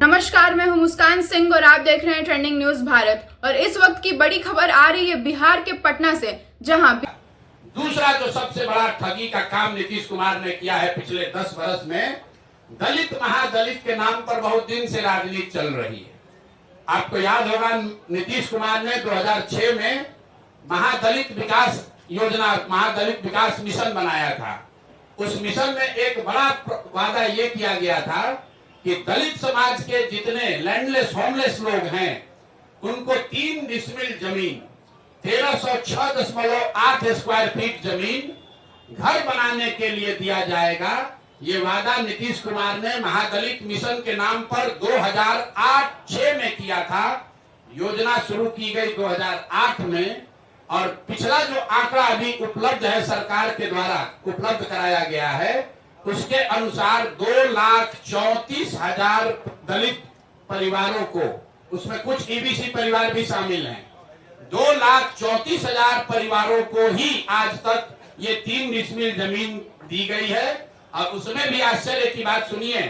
नमस्कार, मैं हूं मुस्कान सिंह और आप देख रहे हैं ट्रेंडिंग न्यूज भारत। और इस वक्त की बड़ी खबर आ रही है बिहार के पटना से, जहां दूसरा जो सबसे बड़ा ठगी का काम नीतीश कुमार ने किया है पिछले 10 वर्ष में, दलित महादलित के नाम पर बहुत दिन से राजनीति चल रही है। आपको याद होगा नीतीश कुमार ने 2006 में महादलित विकास योजना, महादलित विकास मिशन बनाया था। उस मिशन में एक बड़ा वादा ये किया गया था कि दलित समाज के जितने लैंडलेस होमलेस लोग हैं उनको 3 डिसमिल जमीन, 1306.8 स्क्वायर फीट जमीन घर बनाने के लिए दिया जाएगा। ये वादा नीतीश कुमार ने महादलित मिशन के नाम पर 2008-06 में किया था। योजना शुरू की गई 2008 में और पिछला जो आंकड़ा अभी उपलब्ध है, सरकार के द्वारा उपलब्ध कराया गया है, उसके अनुसार 2,34,000 दलित परिवारों को, उसमें कुछ ईबीसी परिवार भी शामिल हैं, 2,34,000 परिवारों को ही आज तक ये 3 डिसमिल जमीन दी गई है। और उसमें भी आश्चर्य की बात सुनिए,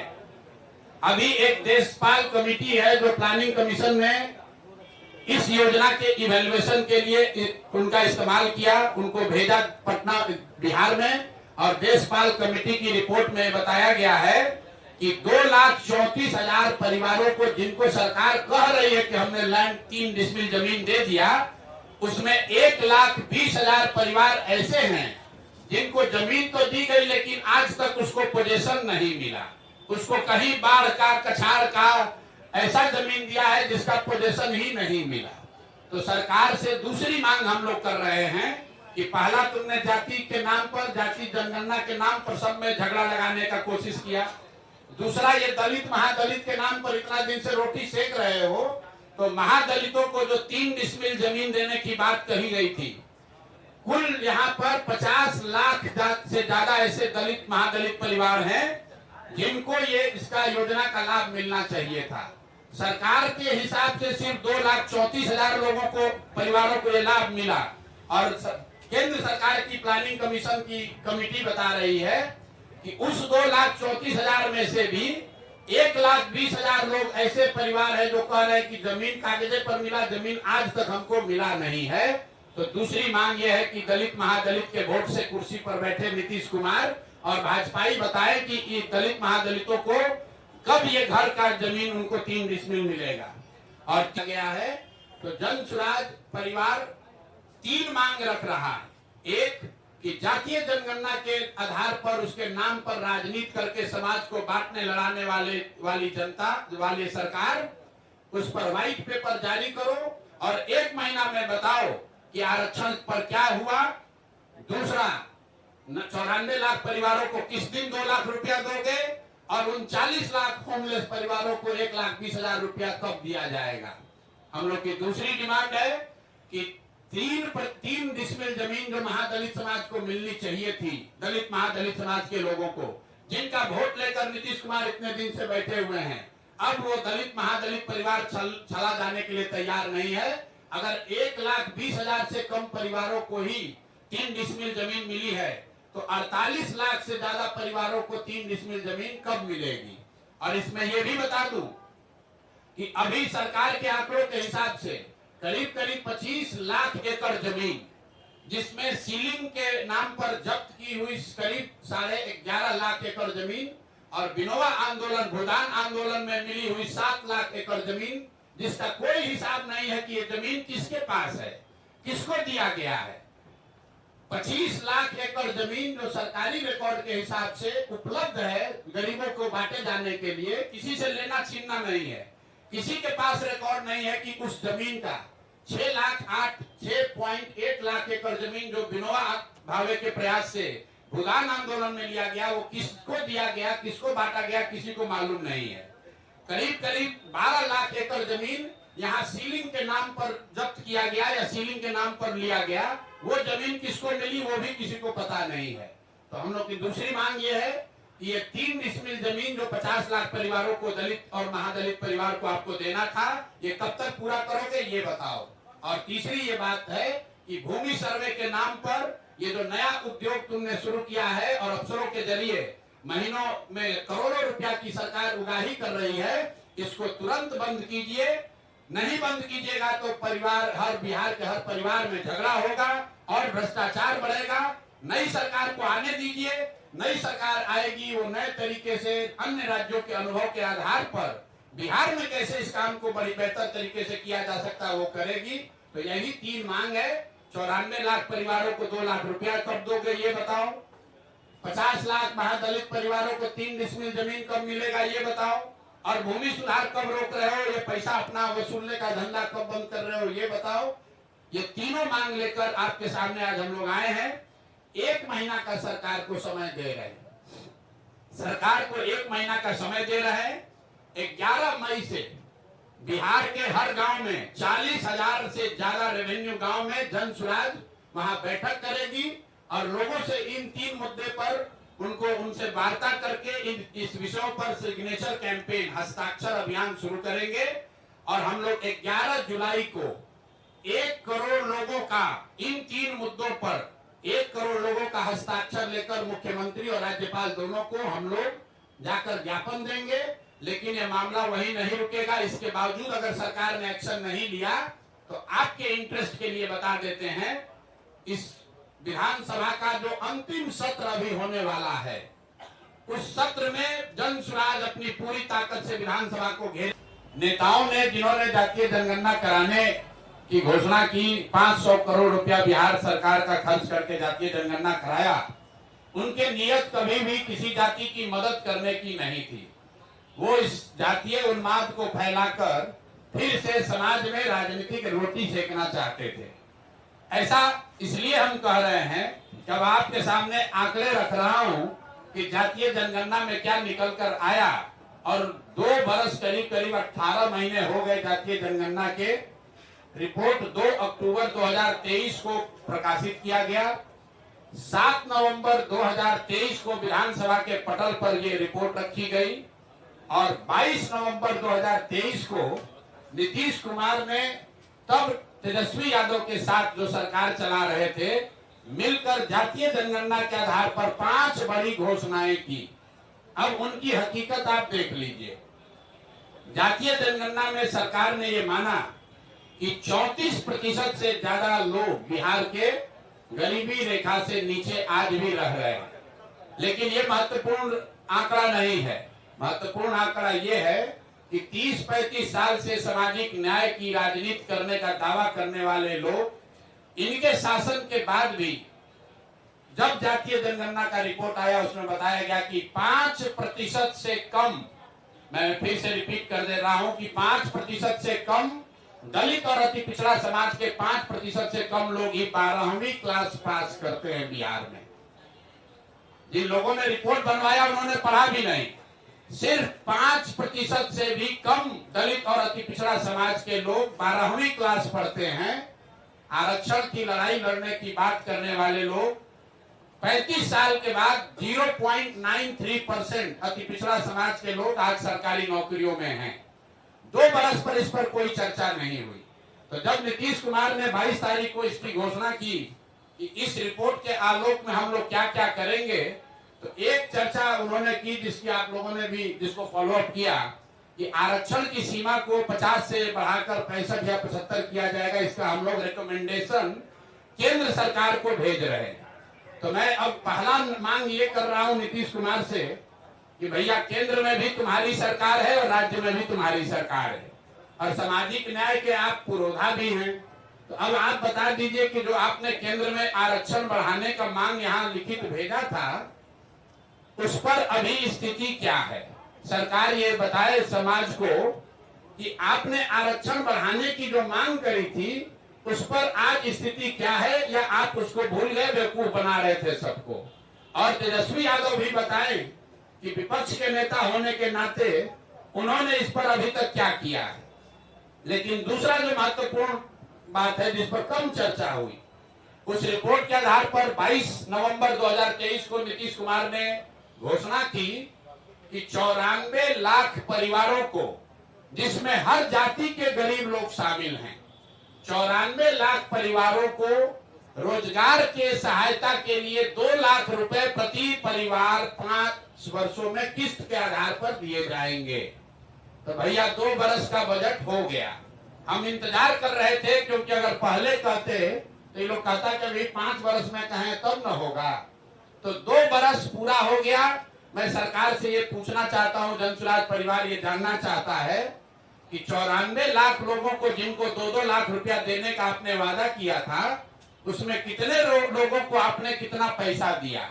अभी एक देशपाल कमेटी है जो प्लानिंग कमीशन ने इस योजना के इवैल्यूएशन के लिए उनका इस्तेमाल किया, उनको भेजा पटना बिहार में, और देशपाल कमेटी की रिपोर्ट में बताया गया है कि 2,34,000 परिवारों को, जिनको सरकार कह रही है कि हमने लैंड 3 डिसमिल जमीन दे दिया, उसमें 1,20,000 परिवार ऐसे हैं जिनको जमीन तो दी गई लेकिन आज तक उसको पोजेशन नहीं मिला। उसको कहीं बाढ़ का, कछाड़ का ऐसा जमीन दिया है जिसका पोजेशन ही नहीं मिला। तो सरकार से दूसरी मांग हम लोग कर रहे हैं कि पहला तुमने जाति के नाम पर, जाति जनगणना के नाम पर सब में झगड़ा लगाने का कोशिश किया। दूसरा, ये दलित महादलित के नाम पर इतना दिन से रोटी सेक रहे हो, तो महादलितों को जो 3 डिसमिल जमीन देने की बात कही गई थी, कुल यहाँ पर 50 लाख से ज्यादा ऐसे दलित महादलित परिवार हैं जिनको ये इसका योजना का लाभ मिलना चाहिए था। सरकार के हिसाब से सिर्फ 2,34,000 लोगों को, परिवारों को ये लाभ मिला। और केंद्र सरकार की प्लानिंग कमीशन की कमेटी बता रही है कि उस 2,34,000 में से भी 1,20,000 लोग ऐसे परिवार है जो कह रहे हैं कि जमीन कागजे पर मिला, जमीन आज तक हमको मिला नहीं है। तो दूसरी मांग यह है कि दलित महादलित के वोट से कुर्सी पर बैठे नीतीश कुमार और भाजपाई बताए कि ये दलित महादलितों को कब ये घर का जमीन उनको 3 डिसमिल मिलेगा। और क्या गया है, तो जन स्वराज परिवार 3 मांग रख रहा है। एक, कि जातीय जनगणना के आधार पर, उसके नाम पर राजनीति करके समाज को बांटने लड़ाने वाली जनता वाली सरकार, उस पर व्हाइट पेपर जारी करो और 1 महीना में बताओ कि आरक्षण पर क्या हुआ। दूसरा, 94 लाख परिवारों को किस दिन 2 लाख रुपया दोगे और 39 लाख होमलेस परिवारों को 1,20,000 रुपया कब दिया जाएगा। हम लोग की दूसरी डिमांड है कि 3 डिसमिल जमीन जो महादलित समाज को मिलनी चाहिए थी, दलित महादलित समाज के लोगों को, जिनका वोट लेकर नीतीश कुमार इतने दिन से बैठे हुए हैं, अब वो दलित महादलित परिवार चला जाने के लिए तैयार नहीं है। अगर 1,20,000 से कम परिवारों को ही 3 डिसमिल जमीन मिली है, तो 48 लाख से ज्यादा परिवारों को 3 डिसमिल जमीन कब मिलेगी। और इसमें यह भी बता दूं कि अभी सरकार के आंकड़ों के हिसाब से करीब 25 लाख एकड़ जमीन, जिसमें सीलिंग के नाम पर जब्त की हुई करीब 11.5 लाख एकड़ जमीन और विनोबा आंदोलन, भूदान आंदोलन में मिली हुई 7 लाख एकड़ जमीन, जिसका कोई हिसाब नहीं है कि ये जमीन किसके पास है, किसको दिया गया है। 25 लाख एकड़ जमीन जो सरकारी रिकॉर्ड के हिसाब से उपलब्ध है गरीबों को बांटे जाने के लिए, किसी से लेना छीनना नहीं है, किसी के पास रिकॉर्ड नहीं है कि उस जमीन का 6.8 लाख एकड़ जमीन जो विनोबा भावे के प्रयास से भूदान आंदोलन में लिया गया, वो किसको दिया गया, किसको बांटा गया, किसी को मालूम नहीं है। करीब 12 लाख एकड़ जमीन यहाँ सीलिंग के नाम पर जब्त किया गया या सीलिंग के नाम पर लिया गया, वो जमीन किसको मिली वो भी किसी को पता नहीं है। तो हम लोग की दूसरी मांग ये है कि ये 3 डिसमिल जमीन जो 50 लाख परिवारों को, दलित और महादलित परिवार को आपको देना था, ये कब तक पूरा करोगे ये बताओ। और तीसरी ये बात है कि भूमि सर्वे के नाम पर ये जो नया उद्योग तुमने शुरू किया है और अफसरों के जरिए महीनों में करोड़ों रुपया की सरकार उगाही कर रही है, इसको तुरंत बंद कीजिए। नहीं बंद कीजिएगा तो परिवार, हर बिहार के हर परिवार में झगड़ा होगा और भ्रष्टाचार बढ़ेगा। नई सरकार को आने दीजिए, नई सरकार आएगी, वो नए तरीके से अन्य राज्यों के अनुभव के आधार पर बिहार में कैसे इस काम को बड़ी बेहतर तरीके से किया जा सकता है वो करेगी। तो यही 3 मांग है। 94 लाख परिवारों को 2 लाख रुपया कब दोगे ये बताओ। 50 लाख महादलित परिवारों को 3 डिसमिल जमीन कब मिलेगा ये बताओ। और भूमि सुधार कब रोक रहे हो, ये पैसा अपना वसूलने का धंधा कब बंद कर रहे हो ये बताओ। ये तीनों मांग लेकर आपके सामने आज हम लोग आए हैं। 1 महीना का सरकार को समय दे रहे हैं, सरकार को 1 महीना का समय दे रहे हैं। 11 मई से बिहार के हर गांव में 40,000 से ज्यादा रेवेन्यू गांव में जन सुराज वहां बैठक करेगी और लोगों से इन 3 मुद्दे पर उनसे वार्ता करके इस विषयों पर सिग्नेचर कैंपेन, हस्ताक्षर अभियान शुरू करेंगे। और हम लोग 11 जुलाई को 1 करोड़ लोगों का इन 3 मुद्दों पर 1 करोड़ लोगों का हस्ताक्षर लेकर मुख्यमंत्री और राज्यपाल दोनों को हम लोग जाकर ज्ञापन देंगे। लेकिन ये मामला वही नहीं रुकेगा। इसके बावजूद अगर सरकार ने एक्शन नहीं लिया तो आपके इंटरेस्ट के लिए बता देते हैं, इस विधानसभा का जो अंतिम सत्र अभी होने वाला है, उस सत्र में जन सुराज अपनी पूरी ताकत से विधानसभा को घेर। नेताओं ने जिन्होंने जातीय जनगणना कराने की घोषणा की, 500 करोड़ रुपया बिहार सरकार का खर्च करके जातीय जनगणना कराया, उनके नियत कभी भी किसी जाति की मदद करने की नहीं थी। वो इस जातीय उन्माद को फैलाकर फिर से समाज में राजनीतिक रोटी सेकना चाहते थे। ऐसा इसलिए हम कह रहे हैं, जब आपके सामने आंकड़े रख रहा हूं कि जातीय जनगणना में क्या निकल कर आया और 2 बरस करीब 18 महीने हो गए जातीय जनगणना के। रिपोर्ट 2 अक्टूबर 2023 को प्रकाशित किया गया। 7 नवंबर 2023 को विधानसभा के पटल पर ये रिपोर्ट रखी गई और 22 नवंबर 2023 को नीतीश कुमार ने, तब तेजस्वी यादव के साथ जो सरकार चला रहे थे, मिलकर जातीय जनगणना के आधार पर 5 बड़ी घोषणाएं की। अब उनकी हकीकत आप देख लीजिए। जातीय जनगणना में सरकार ने ये माना कि 34% से ज्यादा लोग बिहार के गरीबी रेखा से नीचे आज भी रह रहे हैं। लेकिन ये महत्वपूर्ण आंकड़ा नहीं है। महत्वपूर्ण आंकड़ा ये है कि 30-35 साल से सामाजिक न्याय की राजनीति करने का दावा करने वाले लोग, इनके शासन के बाद भी जब जातीय जनगणना का रिपोर्ट आया उसमें बताया गया कि 5% से कम, मैं फिर से रिपीट कर दे रहा हूं कि 5% से कम दलित और अति पिछड़ा समाज के 5% से कम लोग ही 12वीं क्लास पास करते हैं बिहार में। जिन लोगों ने रिपोर्ट बनवाया उन्होंने पढ़ा भी नहीं। सिर्फ 5% से भी कम दलित और अति पिछड़ा समाज के लोग 12वीं क्लास पढ़ते हैं। आरक्षण की लड़ाई लड़ने की बात करने वाले लोग 35 साल के बाद 0.93% अति पिछड़ा समाज के लोग आज सरकारी नौकरियों में हैं। 2 बरस पर इस पर कोई चर्चा नहीं हुई। तो जब नीतीश कुमार ने 22 तारीख को इसकी घोषणा की कि इस रिपोर्ट के आलोक में हम लोग क्या क्या करेंगे, तो एक चर्चा उन्होंने की जिसकी आप लोगों ने भी जिसको फॉलोअप किया कि आरक्षण की सीमा को 50 से बढ़ाकर 65 या 75 किया जाएगा। इसका हम लोग रिकमेंडेशन केंद्र सरकार को भेज रहे हैं। तो मैं अब पहला मांग ये कर रहा हूं नीतीश कुमार से कि भैया केंद्र में भी तुम्हारी सरकार है और राज्य में भी तुम्हारी सरकार है और सामाजिक न्याय के आप पुरोधा भी हैं। तो अब आप बता दीजिए कि जो आपने केंद्र में आरक्षण बढ़ाने का मांग यहाँ लिखित भेजा था, उस पर अभी स्थिति क्या है। सरकार ये बताए समाज को कि आपने आरक्षण बढ़ाने की जो मांग करी थी उस पर आज स्थिति क्या है, या आप उसको भूल गए, बेवकूफ बना रहे थे सबको। और तेजस्वी यादव भी बताएं कि विपक्ष के नेता होने के नाते उन्होंने इस पर अभी तक क्या किया है। लेकिन दूसरा जो महत्वपूर्ण बात है जिस पर कम चर्चा हुई, उस रिपोर्ट के आधार पर 22 नवंबर 2023 को नीतीश कुमार ने घोषणा की कि 94 लाख परिवारों को, जिसमें हर जाति के गरीब लोग शामिल हैं, 94 लाख परिवारों को रोजगार के सहायता के लिए 2 लाख रुपए प्रति परिवार 5 वर्षों में किस्त के आधार पर दिए जाएंगे। तो भैया 2 बरस का बजट हो गया। हम इंतजार कर रहे थे, क्योंकि अगर पहले कहते तो ये लोग कहता कि अभी 5 वर्ष में कहें तब न होगा। तो 2 बरस पूरा हो गया। मैं सरकार से ये पूछना चाहता हूं, जनसुराज परिवार ये जानना चाहता है कि 94 लाख लोगों को जिनको 2-2 लाख रुपया देने का आपने वादा किया था, उसमें कितने लोगों को आपने कितना पैसा दिया?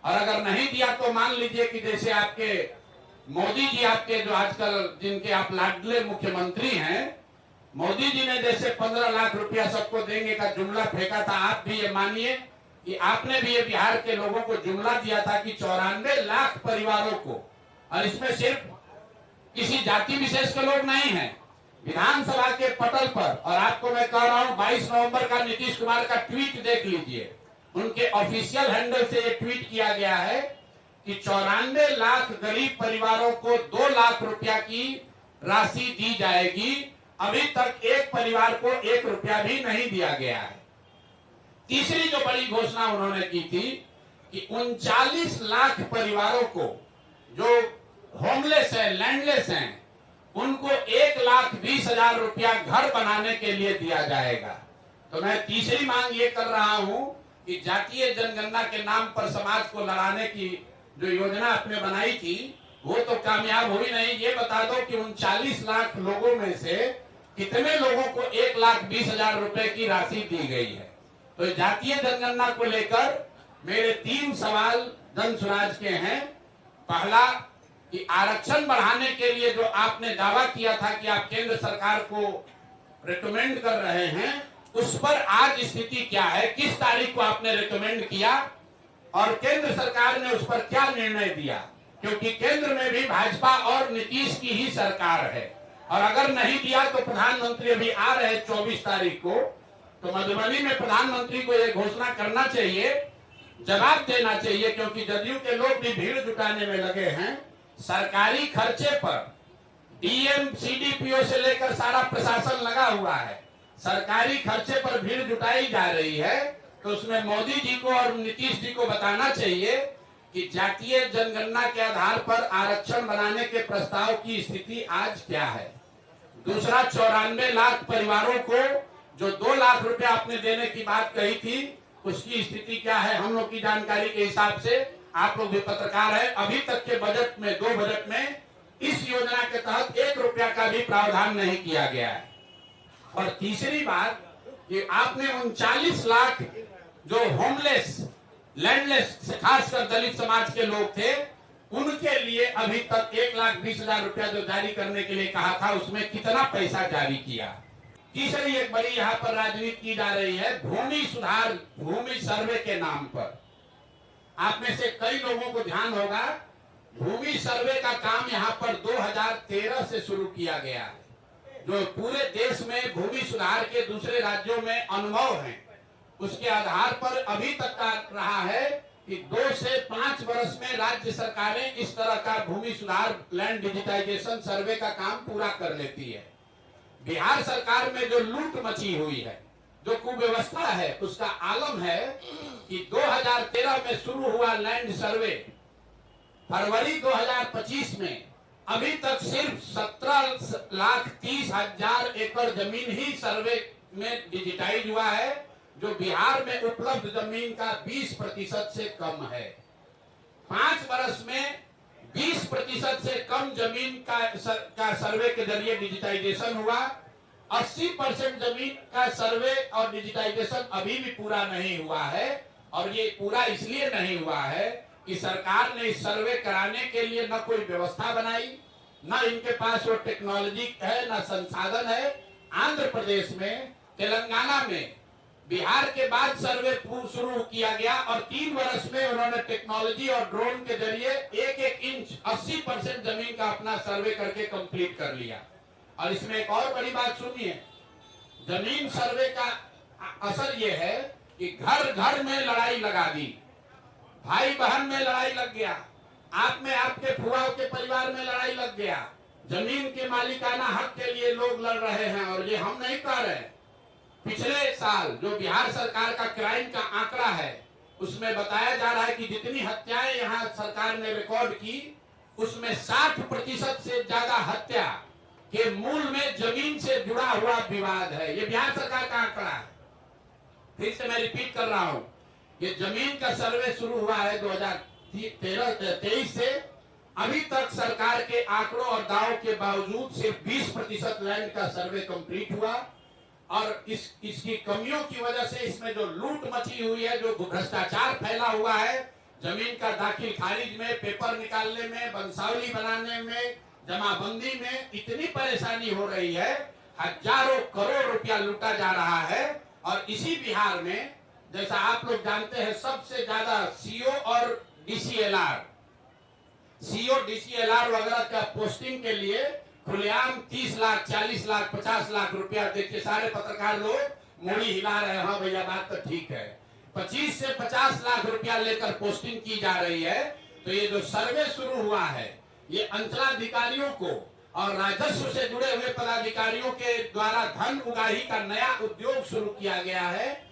और अगर नहीं दिया तो मान लीजिए कि जैसे आपके मोदी जी, आपके जो आजकल जिनके आप लाडले मुख्यमंत्री हैं, मोदी जी ने जैसे 15 लाख रुपया सबको देंगे का जुमला फेंका था, आप भी ये मानिए कि आपने भी ये बिहार के लोगों को जुमला दिया था कि 94 लाख परिवारों को, और इसमें सिर्फ किसी जाति विशेष के लोग नहीं हैं, विधानसभा के पटल पर। और आपको मैं कह रहा हूं 22 नवंबर का नीतीश कुमार का ट्वीट देख लीजिए, उनके ऑफिशियल हैंडल से ये ट्वीट किया गया है कि 94 लाख गरीब परिवारों को 2 लाख रुपया की राशि दी जाएगी। अभी तक एक परिवार को 1 रुपया भी नहीं दिया गया है। तीसरी जो बड़ी घोषणा उन्होंने की थी कि 39 लाख परिवारों को जो होमलेस है, लैंडलेस हैं, उनको 1,20,000 रुपया घर बनाने के लिए दिया जाएगा। तो मैं तीसरी मांग ये कर रहा हूं कि जातीय जनगणना के नाम पर समाज को लड़ाने की जो योजना आपने बनाई थी वो तो कामयाब हुई नहीं। ये बता दो कि 39 लाख लोगों में से कितने लोगों को 1,20,000 रुपए की राशि दी गई है। तो जातीय जनगणना को लेकर मेरे 3 सवाल जनसुराज के हैं। पहला कि आरक्षण बढ़ाने के लिए जो आपने दावा किया था कि आप केंद्र सरकार को रिकमेंड कर रहे हैं, उस पर आज स्थिति क्या है? किस तारीख को आपने रिकमेंड किया और केंद्र सरकार ने उस पर क्या निर्णय दिया? क्योंकि केंद्र में भी भाजपा और नीतीश की ही सरकार है, और अगर नहीं दिया तो प्रधानमंत्री अभी आ रहे 24 तारीख को, तो मधुबनी में प्रधानमंत्री को यह घोषणा करना चाहिए, जवाब देना चाहिए, क्योंकि जदयू के लोग भी भीड़ जुटाने में लगे हैं। सरकारी खर्चे पर डीएम सीडीपीओ से लेकर सारा प्रशासन लगा हुआ है, सरकारी खर्चे पर भीड़ जुटाई जा रही है। तो उसमें मोदी जी को और नीतीश जी को बताना चाहिए कि जातीय जनगणना के आधार पर आरक्षण बनाने के प्रस्ताव की स्थिति आज क्या है। दूसरा, 94 लाख परिवारों को जो 2 लाख रुपया आपने देने की बात कही थी, उसकी स्थिति क्या है? हम लोग की जानकारी के हिसाब से, आप लोग भी पत्रकार है, अभी तक के बजट में, 2 बजट में इस योजना के तहत 1 रुपया का भी प्रावधान नहीं किया गया है। और तीसरी बात कि आपने 39 लाख जो होमलेस, लैंडलेस, खासकर दलित समाज के लोग थे, उनके लिए अभी तक 1,20,000 रुपया जो जारी करने के लिए कहा था, उसमें कितना पैसा जारी किया? तीसरी एक बड़ी यहाँ पर राजनीति की जा रही है भूमि सुधार, भूमि सर्वे के नाम पर। आप में से कई लोगों को ध्यान होगा, भूमि सर्वे का काम यहाँ पर 2013 से शुरू किया गया है। जो पूरे देश में भूमि सुधार के दूसरे राज्यों में अनुभव हैं, उसके आधार पर अभी तक का रहा है कि 2 से 5 वर्ष में राज्य सरकारें इस तरह का भूमि सुधार, लैंड डिजिटाइजेशन सर्वे का काम पूरा कर लेती है। बिहार सरकार में जो लूट मची हुई है, जो कुव्यवस्था है, उसका आलम है कि 2013 में शुरू हुआ लैंड सर्वे, फरवरी 2025 में अभी तक सिर्फ 17,30,000 एकड़ जमीन ही सर्वे में डिजिटाइज हुआ है, जो बिहार में उपलब्ध जमीन का 20% से कम है। 5 वर्ष में 20% से कम जमीन का सर्वे के जरिए डिजिटाइजेशन हुआ। 80% जमीन का सर्वे और डिजिटाइजेशन अभी भी पूरा नहीं हुआ है, और ये पूरा इसलिए नहीं हुआ है कि सरकार ने इस सर्वे कराने के लिए न कोई व्यवस्था बनाई, न इनके पास वो टेक्नोलॉजी है, न संसाधन है। आंध्र प्रदेश में, तेलंगाना में बिहार के बाद सर्वे शुरू किया गया, और 3 वर्ष में उन्होंने टेक्नोलॉजी और ड्रोन के जरिए 1-1 इंच 80% जमीन का अपना सर्वे करके कंप्लीट कर लिया। और इसमें एक और बड़ी बात सुनिए, जमीन सर्वे का असर यह है कि घर घर में लड़ाई लगा दी, भाई बहन में लड़ाई लग गया, आप में आपके फुआओं के परिवार में लड़ाई लग गया। जमीन के मालिकाना हक के लिए लोग लड़ रहे हैं, और ये हम नहीं कह रहे। पिछले साल जो बिहार सरकार का क्राइम का आंकड़ा है उसमें बताया जा रहा है कि जितनी हत्याएं यहाँ सरकार ने रिकॉर्ड की उसमें 60% से ज्यादा हत्या के मूल में जमीन से जुड़ा हुआ विवाद है। ये बिहार सरकार का आंकड़ा है। फिर से मैं रिपीट कर रहा हूं, ये जमीन का सर्वे शुरू हुआ है 2023 से। अभी तक सरकार के आंकड़ों और दावों के बावजूद सिर्फ 20% लैंड का सर्वे कंप्लीट हुआ और इसकी कमियों की वजह से इसमें जो लूट मची हुई है, जो भ्रष्टाचार फैला हुआ है, जमीन का दाखिल खारिज में, पेपर निकालने में, वंशावली बनाने में, जमाबंदी में इतनी परेशानी हो रही है, हजारों करोड़ रुपया लूटा जा रहा है। और इसी बिहार में जैसा आप लोग जानते हैं सबसे ज्यादा सीओ और डीसीएलआर वगैरह का पोस्टिंग के लिए खुलेआम 30 लाख, 40 लाख, 50 लाख रुपया देखिए सारे पत्रकार लोग मोड़ी हिला रहे हैं। हाँ भैया बात तो ठीक है, 25 से 50 लाख रुपया लेकर पोस्टिंग की जा रही है। तो ये जो सर्वे शुरू हुआ है ये अंचलाधिकारियों को और राजस्व से जुड़े हुए पदाधिकारियों के द्वारा धन उगाही का नया उद्योग शुरू किया गया है।